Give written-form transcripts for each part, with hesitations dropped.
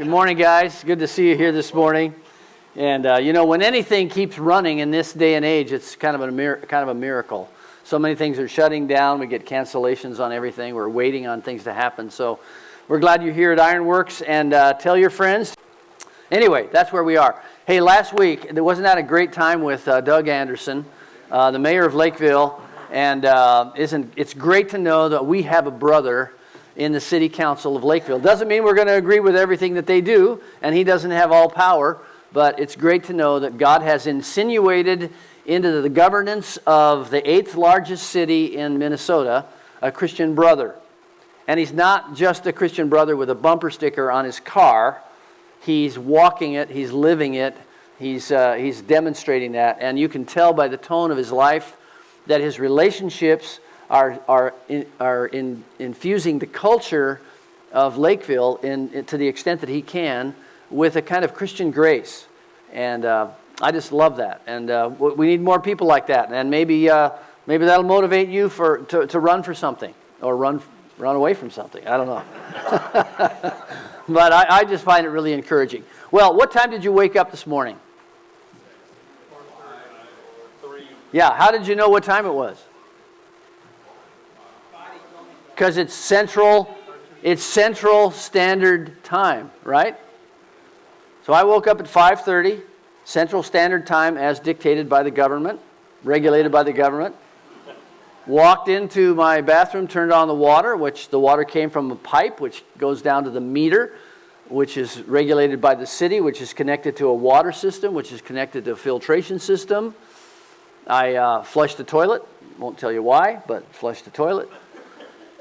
Good morning, guys. Good to see you here this morning. And when anything keeps running in this day and age, it's kind of a miracle. So many things are shutting down. We get cancellations on everything. We're waiting on things to happen. So we're glad you're here at Ironworks, and tell your friends. Anyway, that's where we are. Hey, last week, wasn't that a great time with Doug Anderson, the mayor of Lakeville? And it's great to know that we have a brother in the city council of Lakeville. Doesn't mean we're going to agree with everything that they do, and he doesn't have all power, but it's great to know that God has insinuated into the governance of the 8th largest city in Minnesota a Christian brother. And he's not just a Christian brother with a bumper sticker on his car. He's walking it, he's living it, he's demonstrating that, and you can tell by the tone of his life that his relationships are infusing the culture of Lakeville to the extent that he can with a kind of Christian grace. And I just love that. And we need more people like that. And maybe that'll motivate you to run for something or run away from something. I don't know. But I just find it really encouraging. Well, what time did you wake up this morning? 3. Yeah, how did you know what time it was? Because it's Central Standard Time, right? So I woke up at 5:30, Central Standard Time as dictated by the government, regulated by the government. Walked into my bathroom, turned on the water, which the water came from a pipe, which goes down to the meter, which is regulated by the city, which is connected to a water system, which is connected to a filtration system. I flushed the toilet. Won't tell you why, but flushed the toilet.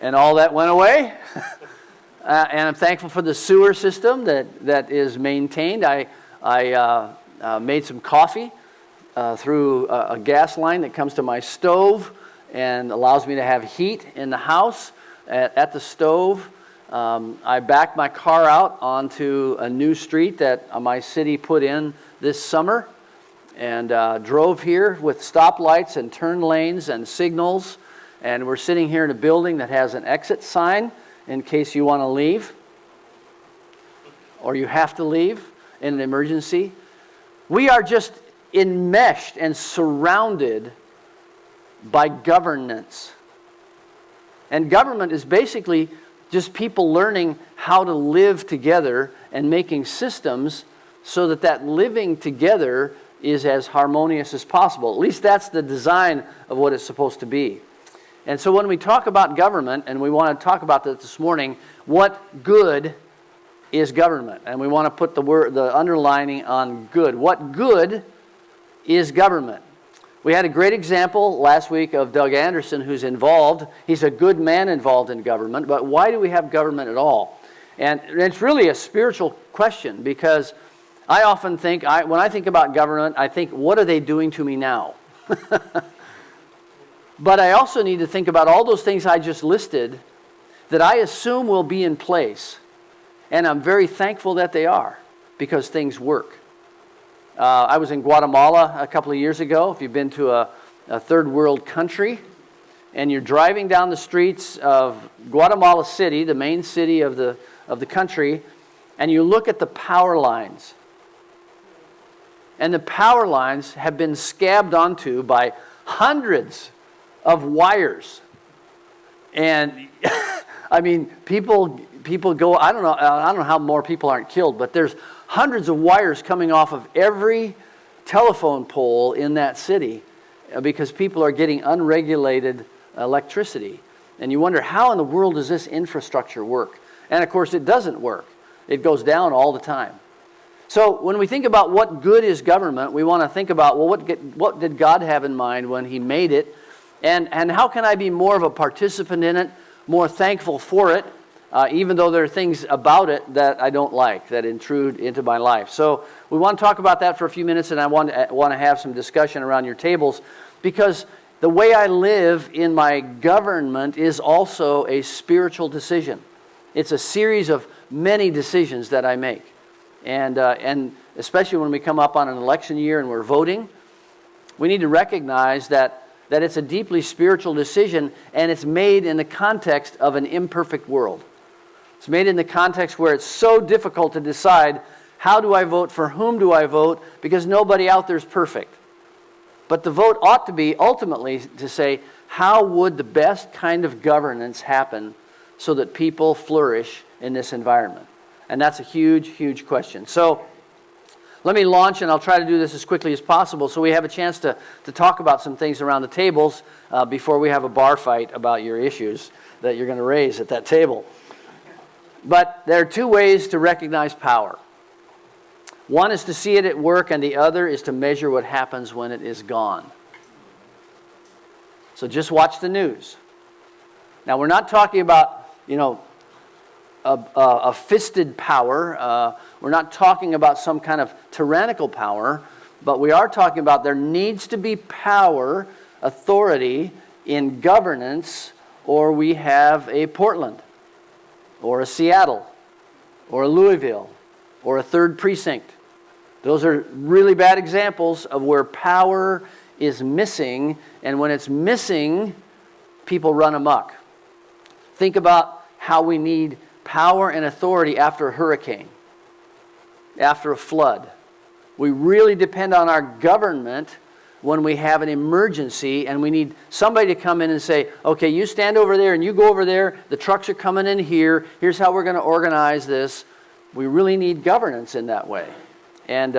And all that went away. And I'm thankful for the sewer system that is maintained. I made some coffee through a gas line that comes to my stove and allows me to have heat in the house at the stove. I backed my car out onto a new street that my city put in this summer and drove here with stoplights and turn lanes and signals. And we're sitting here in a building that has an exit sign in case you want to leave or you have to leave in an emergency. We are just enmeshed and surrounded by governance. And government is basically just people learning how to live together and making systems so that living together is as harmonious as possible. At least that's the design of what it's supposed to be. And so when we talk about government, and we want to talk about that this morning, what good is government? And we want to put the underlining on good. What good is government? We had a great example last week of Doug Anderson, who's involved. He's a good man involved in government, but why do we have government at all? And it's really a spiritual question, because I often think, when I think about government, I think, what are they doing to me now? But I also need to think about all those things I just listed that I assume will be in place. And I'm very thankful that they are, because things work. I was in Guatemala a couple of years ago. If you've been to a third world country, and you're driving down the streets of Guatemala City, the main city of the country, and you look at the power lines. And the power lines have been scabbed onto by hundreds of wires. And I mean, people go, I don't know how more people aren't killed, but there's hundreds of wires coming off of every telephone pole in that city because people are getting unregulated electricity. And you wonder, how in the world does this infrastructure work? And of course it doesn't work. It goes down all the time. So when we think about what good is government, we want to think about, well, what did God have in mind when He made it? And how can I be more of a participant in it, more thankful for it, even though there are things about it that I don't like, that intrude into my life. So we want to talk about that for a few minutes, and I want to have some discussion around your tables, because the way I live in my government is also a spiritual decision. It's a series of many decisions that I make. And especially when we come up on an election year and we're voting, we need to recognize that it's a deeply spiritual decision, and it's made in the context of an imperfect world. It's made in the context where it's so difficult to decide, how do I vote, for whom do I vote, because nobody out there is perfect. But the vote ought to be ultimately to say, how would the best kind of governance happen so that people flourish in this environment? And that's a huge, huge question. So let me launch, and I'll try to do this as quickly as possible so we have a chance to talk about some things around the tables before we have a bar fight about your issues that you're going to raise at that table. But there are two ways to recognize power. One is to see it at work, and the other is to measure what happens when it is gone. So just watch the news. Now, we're not talking about, a fisted power. We're not talking about some kind of tyrannical power, but we are talking about there needs to be power, authority in governance, or we have a Portland, or a Seattle, or a Louisville, or a third precinct. Those are really bad examples of where power is missing, and when it's missing, people run amok. Think about how we need power and authority after a hurricane, after a flood. We really depend on our government when we have an emergency, and we need somebody to come in and say, okay, you stand over there and you go over there, the trucks are coming in here, here's how we're going to organize this. We really need governance in that way. And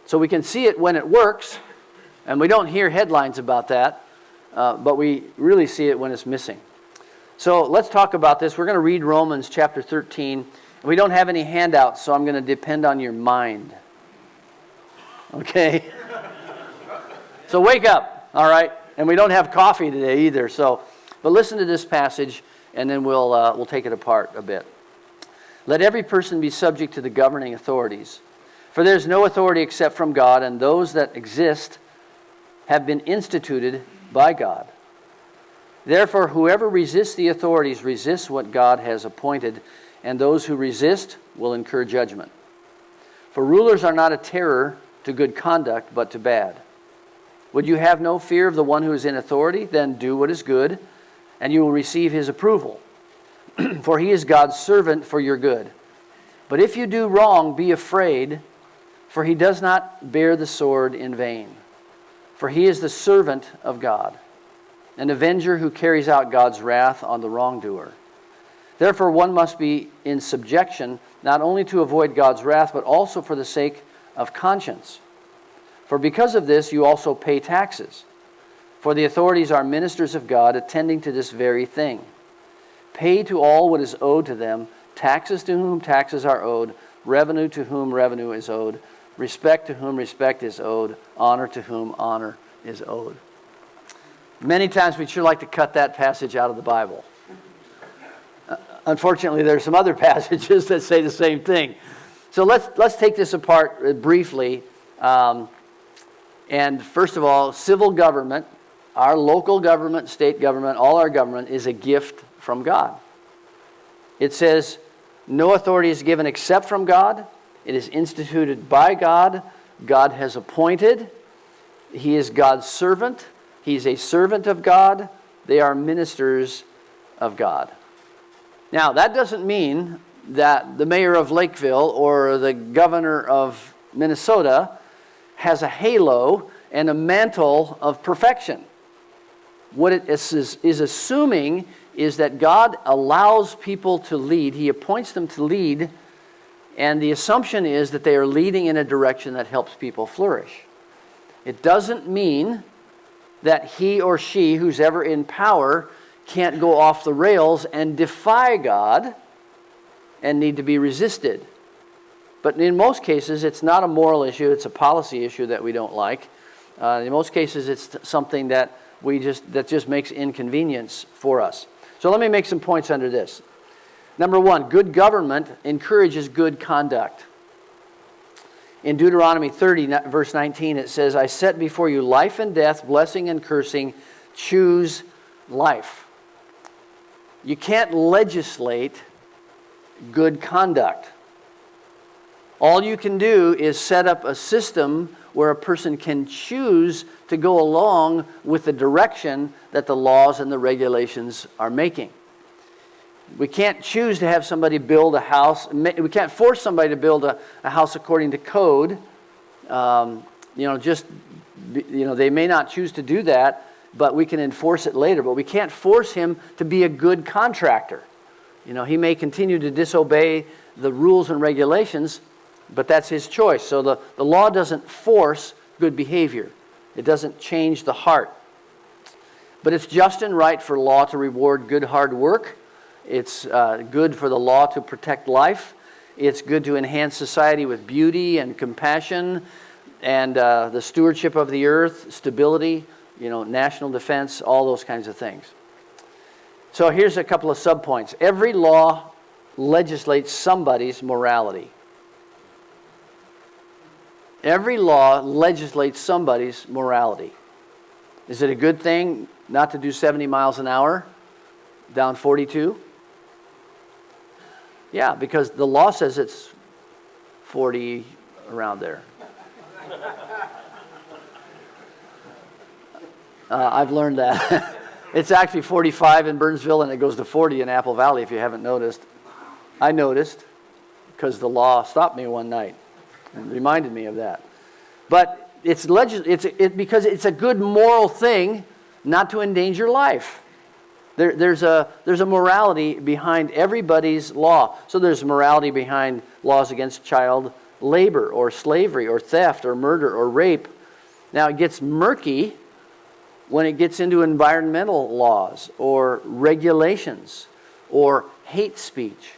so we can see it when it works, and we don't hear headlines about that, but we really see it when it's missing. So let's talk about this. We're going to read Romans chapter 13. We don't have any handouts, so I'm going to depend on your mind. Okay? So wake up, all right? And we don't have coffee today either. But listen to this passage, and then we'll take it apart a bit. Let every person be subject to the governing authorities. For there is no authority except from God, and those that exist have been instituted by God. Therefore, whoever resists the authorities resists what God has appointed, and those who resist will incur judgment. For rulers are not a terror to good conduct, but to bad. Would you have no fear of the one who is in authority? Then do what is good, and you will receive his approval. For he is God's servant for your good. But if you do wrong, be afraid, for he does not bear the sword in vain. For he is the servant of God, an avenger who carries out God's wrath on the wrongdoer. Therefore, one must be in subjection, not only to avoid God's wrath, but also for the sake of conscience. For because of this, you also pay taxes. For the authorities are ministers of God, attending to this very thing. Pay to all what is owed to them, taxes to whom taxes are owed, revenue to whom revenue is owed, respect to whom respect is owed, honor to whom honor is owed. Many times we'd sure like to cut that passage out of the Bible. Unfortunately, there are some other passages that say the same thing. So let's take this apart briefly. And first of all, civil government, our local government, state government, all our government is a gift from God. It says, no authority is given except from God. It is instituted by God. God has appointed. He is God's servant. He's a servant of God. They are ministers of God. Now, that doesn't mean that the mayor of Lakeville or the governor of Minnesota has a halo and a mantle of perfection. What it is assuming is that God allows people to lead. He appoints them to lead, and the assumption is that they are leading in a direction that helps people flourish. It doesn't mean that he or she, who's ever in power, can't go off the rails and defy God and need to be resisted. But in most cases, it's not a moral issue, it's a policy issue that we don't like. In most cases, it's something that just makes inconvenience for us. So let me make some points under this. Number one, good government encourages good conduct. In Deuteronomy 30, verse 19, it says, I set before you life and death, blessing and cursing. Choose life. You can't legislate good conduct. All you can do is set up a system where a person can choose to go along with the direction that the laws and the regulations are making. We can't choose to have somebody build a house. We can't force somebody to build a house according to code. They may not choose to do that, but we can enforce it later. But we can't force him to be a good contractor. He may continue to disobey the rules and regulations, but that's his choice. So the law doesn't force good behavior. It doesn't change the heart. But it's just and right for law to reward good hard work. It's good for the law to protect life. It's good to enhance society with beauty and compassion and the stewardship of the earth, stability, national defense, all those kinds of things. So here's a couple of subpoints. Every law legislates somebody's morality. Every law legislates somebody's morality. Is it a good thing not to do 70 miles an hour down 42? Yeah, because the law says it's 40 around there. I've learned that. It's actually 45 in Burnsville, and it goes to 40 in Apple Valley, if you haven't noticed. I noticed because the law stopped me one night and reminded me of that. But because it's a good moral thing not to endanger life. There's a morality behind everybody's law. So there's morality behind laws against child labor or slavery or theft or murder or rape. Now it gets murky when it gets into environmental laws or regulations or hate speech.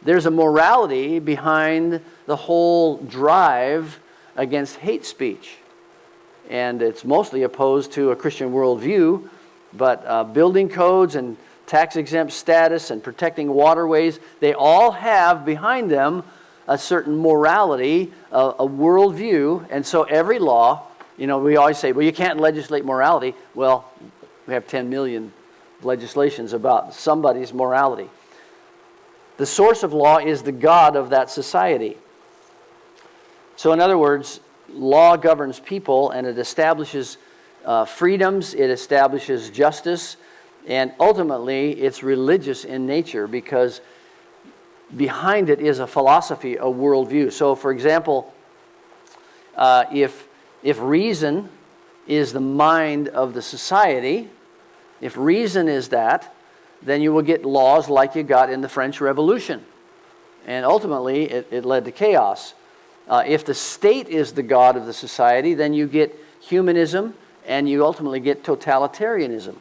There's a morality behind the whole drive against hate speech. And it's mostly opposed to a Christian worldview, but building codes and tax-exempt status and protecting waterways, they all have behind them a certain morality, a worldview. And so every law, we always say, well, you can't legislate morality. Well, we have 10 million legislations about somebody's morality. The source of law is the God of that society. So in other words, law governs people, and it establishes freedoms, it establishes justice, and ultimately it's religious in nature because behind it is a philosophy, a worldview. So for example, if reason is the mind of the society, if reason is that, then you will get laws like you got in the French Revolution. And ultimately, it led to chaos. If the state is the god of the society, then you get humanism, and you ultimately get totalitarianism.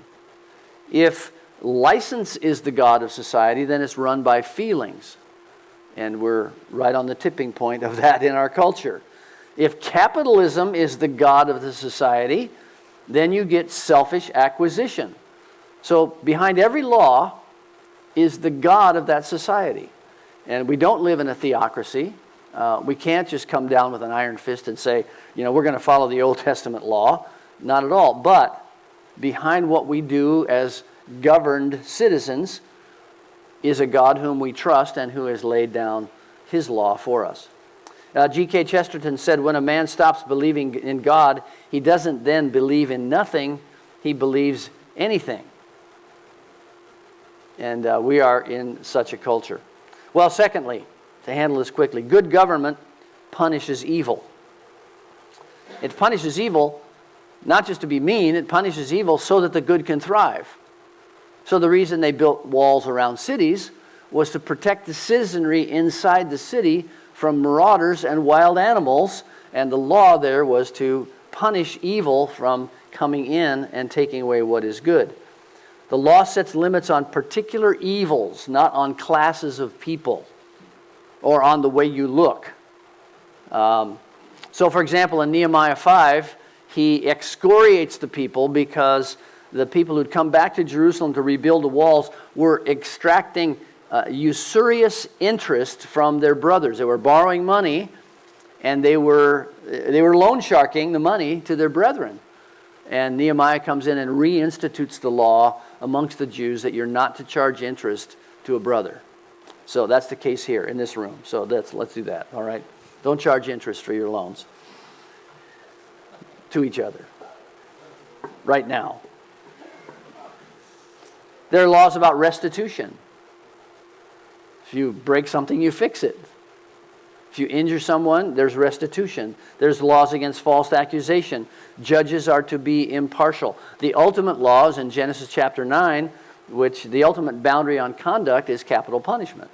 If license is the god of society, then it's run by feelings. And we're right on the tipping point of that in our culture. If capitalism is the god of the society, then you get selfish acquisition. So behind every law is the God of that society. And we don't live in a theocracy. We can't just come down with an iron fist and say, we're going to follow the Old Testament law. Not at all. But behind what we do as governed citizens is a God whom we trust and who has laid down his law for us. G.K. Chesterton said, when a man stops believing in God, he doesn't then believe in nothing, he believes anything. And we are in such a culture. Well, secondly, to handle this quickly, good government punishes evil. It punishes evil not just to be mean, it punishes evil so that the good can thrive. So the reason they built walls around cities was to protect the citizenry inside the city from marauders and wild animals, and the law there was to punish evil from coming in and taking away what is good. The law sets limits on particular evils, not on classes of people or on the way you look. So for example, in Nehemiah 5, he excoriates the people because the people who'd come back to Jerusalem to rebuild the walls were extracting usurious interest from their brothers. They were borrowing money, and they were loan sharking the money to their brethren. And Nehemiah comes in and reinstitutes the law amongst the Jews that you're not to charge interest to a brother. So that's the case here in this room. So let's do that, all right? Don't charge interest for your loans to each other right now. There are laws about restitution. If you break something, you fix it. If you injure someone, there's restitution. There's laws against false accusation. Judges are to be impartial. The ultimate laws in Genesis chapter 9, which the ultimate boundary on conduct is capital punishment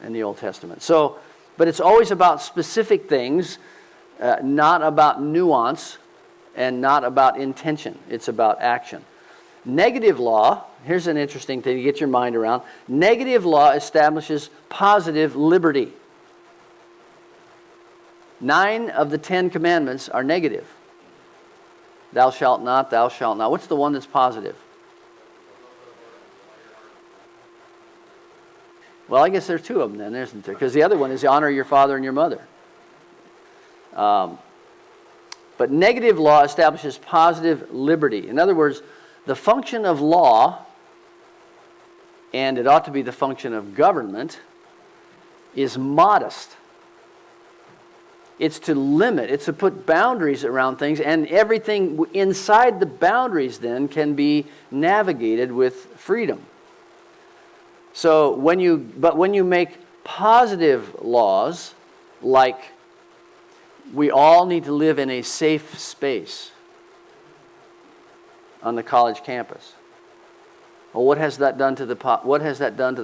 in the Old Testament. So, but it's always about specific things, not about nuance and not about intention. It's about action. Negative law, here's an interesting thing to get your mind around. Negative law establishes positive liberty. 9 of the 10 commandments are negative. Thou shalt not, thou shalt not. What's the one that's positive? Well, I guess there's 2 of them then, isn't there? Because the other one is honor your father and your mother. But negative law establishes positive liberty. In other words, the function of law, and it ought to be the function of government, is modest. It's to limit, it's to put boundaries around things, and everything inside the boundaries then can be navigated with freedom. So when you make positive laws, like we all need to live in a safe space on the college campus. Well, what has that done to the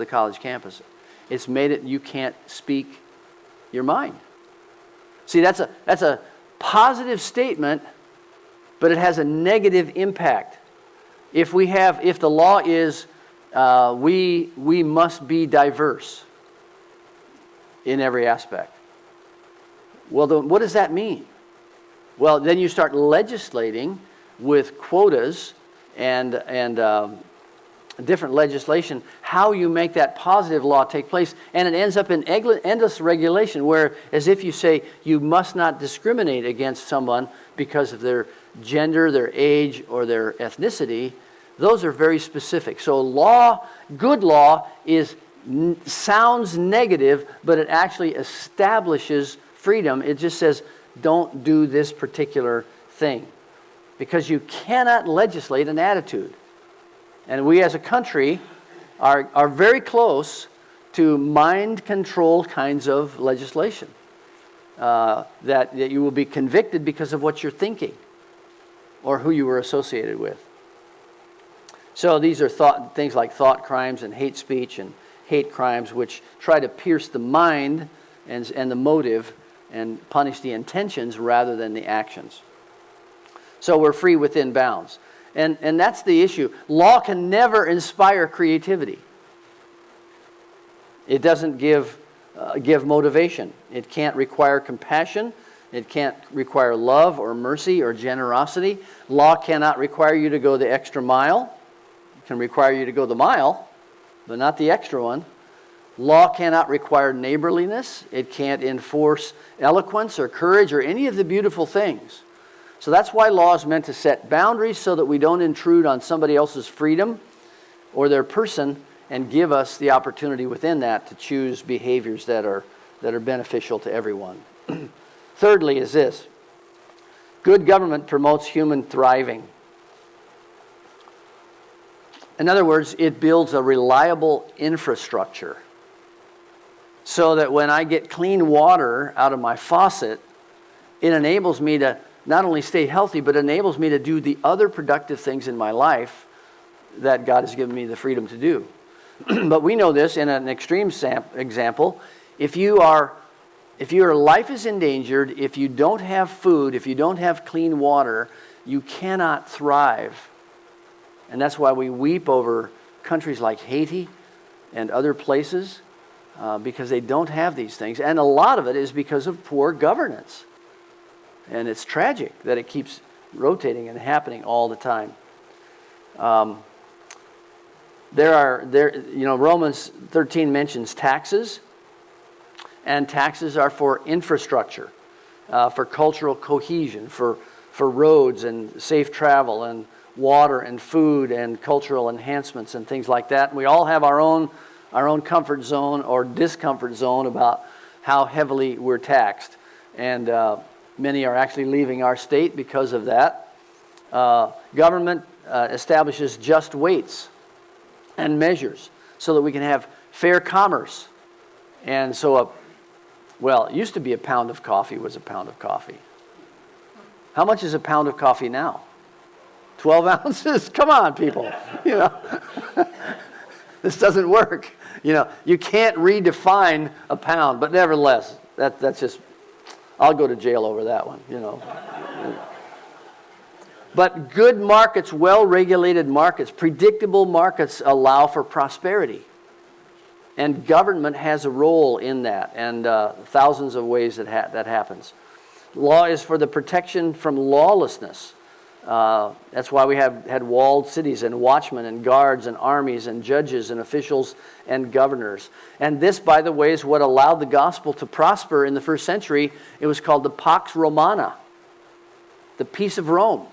college campus? It's made it you can't speak your mind. See, that's a positive statement, but it has a negative impact. If the law is we must be diverse in every aspect. Well, then what does that mean? Well, then you start legislating with quotas and different legislation, how you make that positive law take place, and it ends up in endless regulation, where as if you say you must not discriminate against someone because of their gender, their age, or their ethnicity. Those are very specific. So law, good law, sounds negative, but it actually establishes freedom. It just says, don't do this particular thing. Because you cannot legislate an attitude. And we as a country are very close to mind control kinds of legislation. That you will be convicted because of what you're thinking or who you were associated with. So these are things like thought crimes and hate speech and hate crimes, which try to pierce the mind and the motive and punish the intentions rather than the actions. So we're free within bounds. And that's the issue. Law can never inspire creativity. It doesn't give motivation. It can't require compassion. It can't require love or mercy or generosity. Law cannot require you to go the extra mile. It can require you to go the mile, but not the extra one. Law cannot require neighborliness. It can't enforce eloquence or courage or any of the beautiful things. So that's why law is meant to set boundaries so that we don't intrude on somebody else's freedom or their person, and give us the opportunity within that to choose behaviors that are beneficial to everyone. Thirdly is this: good government promotes human thriving. In other words, it builds a reliable infrastructure so that when I get clean water out of my faucet, it enables me to not only stay healthy, but enables me to do the other productive things in my life that God has given me the freedom to do. But we know this in an extreme example. If your life is endangered, if you don't have food, if you don't have clean water, you cannot thrive. And that's why we weep over countries like Haiti and other places, because they don't have these things. And a lot of it is because of poor governance. And it's tragic that it keeps rotating and happening all the time. Romans 13 mentions taxes, and taxes are for infrastructure, for cultural cohesion, for roads and safe travel and water and food and cultural enhancements and things like that. And we all have our own comfort zone or discomfort zone about how heavily we're taxed. And many are actually leaving our state because of that. Government establishes just weights and measures so that we can have fair commerce. And so, it used to be a pound of coffee was a pound of coffee. How much is a pound of coffee now? 12 ounces? Come on, people. This doesn't work. You can't redefine a pound, but nevertheless, that's just, I'll go to jail over that one, But good markets, well-regulated markets, predictable markets allow for prosperity. And government has a role in that, and thousands of ways that happens. Law is for the protection from lawlessness. That's why we had walled cities and watchmen and guards and armies and judges and officials and governors. And this, by the way, is what allowed the gospel to prosper in the first century. It was called the Pax Romana, the peace of Rome.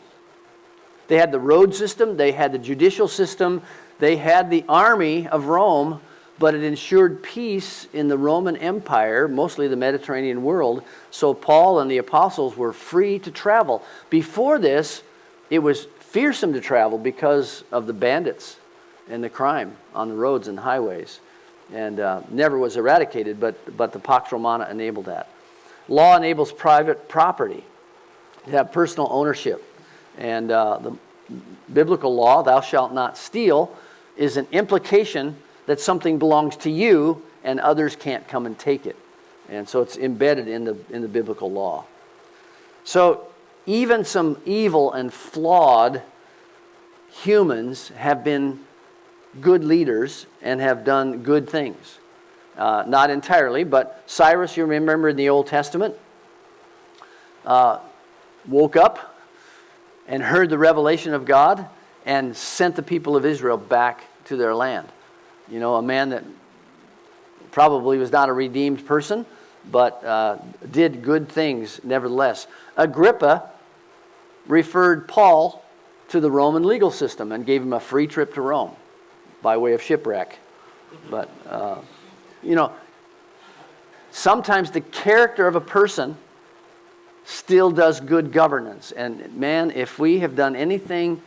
They had the road system, they had the judicial system, they had the army of Rome, but it ensured peace in the Roman Empire, mostly the Mediterranean world, so Paul and the apostles were free to travel. Before this, it was fearsome to travel because of the bandits and the crime on the roads and highways, and never was eradicated, but the Pax Romana enabled that. Law enables private property, to have personal ownership, and the biblical law, thou shalt not steal, is an implication that something belongs to you and others can't come and take it. And so it's embedded in the biblical law. So even some evil and flawed humans have been good leaders and have done good things. Not entirely, but Cyrus, you remember in the Old Testament, woke up and heard the revelation of God and sent the people of Israel back to their land. A man that probably was not a redeemed person, but did good things nevertheless. Agrippa referred Paul to the Roman legal system and gave him a free trip to Rome by way of shipwreck. But, sometimes the character of a person still does good governance. And man, if we have done anything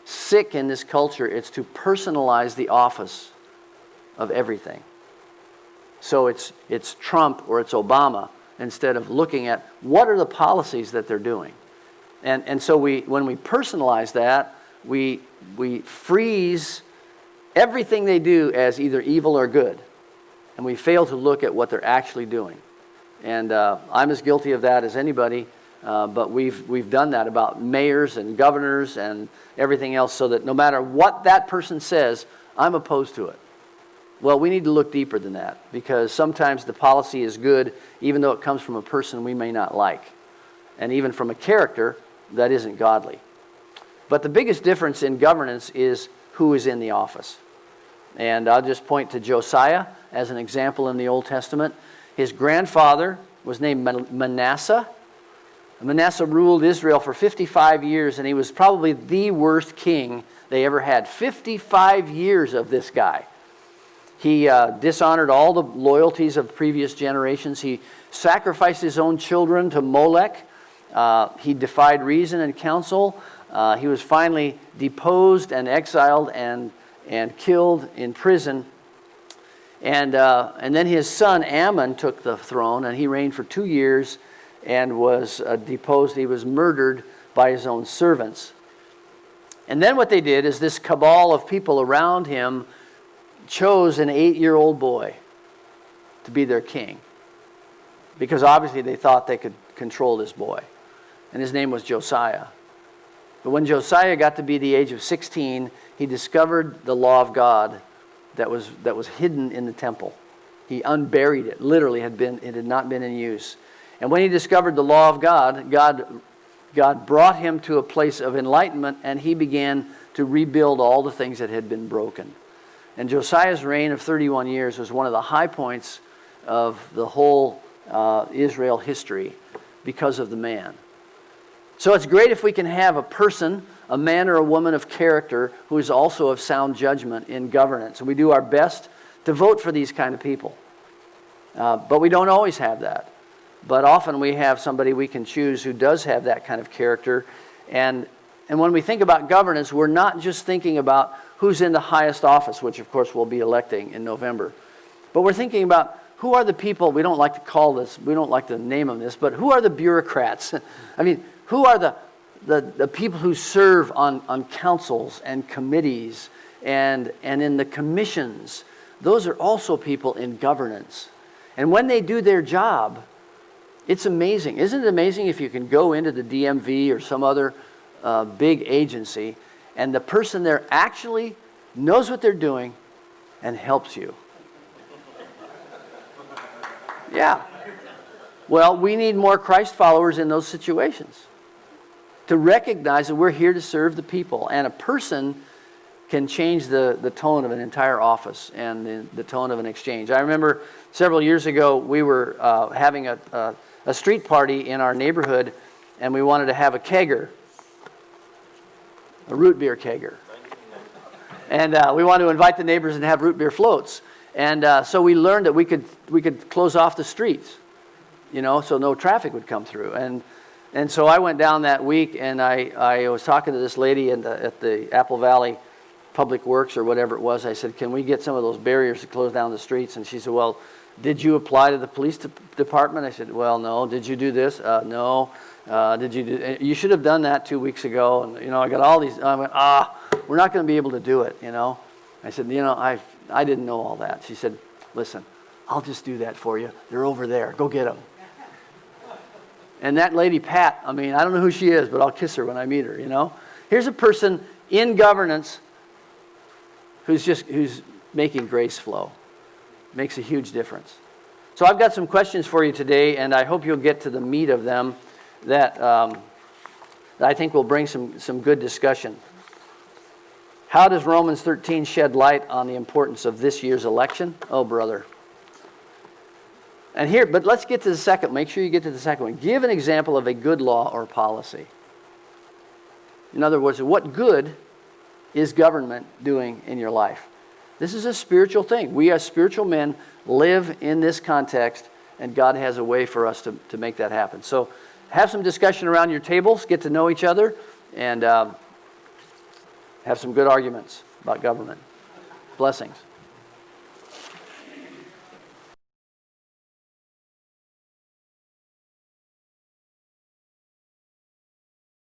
sick in this culture, it's to personalize the office of everything. So it's Trump or it's Obama instead of looking at what are the policies that they're doing. And so when we personalize that, we freeze everything they do as either evil or good. And we fail to look at what they're actually doing. And I'm as guilty of that as anybody, but we've done that about mayors and governors and everything else, so that no matter what that person says, I'm opposed to it. Well, we need to look deeper than that, because sometimes the policy is good even though it comes from a person we may not like, and even from a character that isn't godly. But the biggest difference in governance is who is in the office. And I'll just point to Josiah as an example in the Old Testament. His grandfather was named Manasseh. Manasseh ruled Israel for 55 years, and he was probably the worst king they ever had. 55 years of this guy. He dishonored all the loyalties of previous generations. He sacrificed his own children to Molech. He defied reason and counsel. He was finally deposed and exiled and killed in prison. And then his son Ammon took the throne, and he reigned for 2 years and was deposed. He was murdered by his own servants. And then what they did is this cabal of people around him chose an 8-year-old boy to be their king, because obviously they thought they could control this boy. And his name was Josiah. But when Josiah got to be the age of 16, he discovered the law of God that was hidden in the temple. He unburied it. Literally, it had not been in use. And when he discovered the law of God, God brought him to a place of enlightenment, and he began to rebuild all the things that had been broken. And Josiah's reign of 31 years was one of the high points of the whole Israel history because of the man. So it's great if we can have a person, a man or a woman of character, who is also of sound judgment in governance. And we do our best to vote for these kind of people. But we don't always have that. But often we have somebody we can choose who does have that kind of character. And when we think about governance, we're not just thinking about who's in the highest office, which of course we'll be electing in November. But we're thinking about who are the people, we don't like to call this, we don't like to name them this, but who are the bureaucrats? I mean, who are the people who serve on councils and committees and in the commissions? Those are also people in governance. And when they do their job, it's amazing. Isn't it amazing if you can go into the DMV or some other big agency and the person there actually knows what they're doing and helps you? Yeah. Well, we need more Christ followers in those situations to recognize that we're here to serve the people. And a person can change the tone of an entire office and the tone of an exchange. I remember several years ago we were having a street party in our neighborhood, and we wanted to have a kegger, a root beer kegger. And we wanted to invite the neighbors and have root beer floats. And so we learned that we could close off the streets, so no traffic would come through. And so I went down that week, and I was talking to this lady at the Apple Valley Public Works or whatever it was. I said, can we get some of those barriers to close down the streets? And she said, well, did you apply to the police department? I said, well, no. Did you do this? No. Did you do? You should have done that 2 weeks ago. And I got all these. I went, we're not going to be able to do it. I said, I didn't know all that. She said, listen, I'll just do that for you. They're over there. Go get them. And that lady, Pat, I don't know who she is, but I'll kiss her when I meet her, Here's a person in governance who's making grace flow. Makes a huge difference. So I've got some questions for you today, and I hope you'll get to the meat of them that I think will bring some good discussion. How does Romans 13 shed light on the importance of this year's election? Oh, brother. But let's get to the second. Make sure you get to the second one. Give an example of a good law or policy. In other words, what good is government doing in your life? This is a spiritual thing. We as spiritual men live in this context, and God has a way for us to make that happen. So have some discussion around your tables, get to know each other, and have some good arguments about government. Blessings.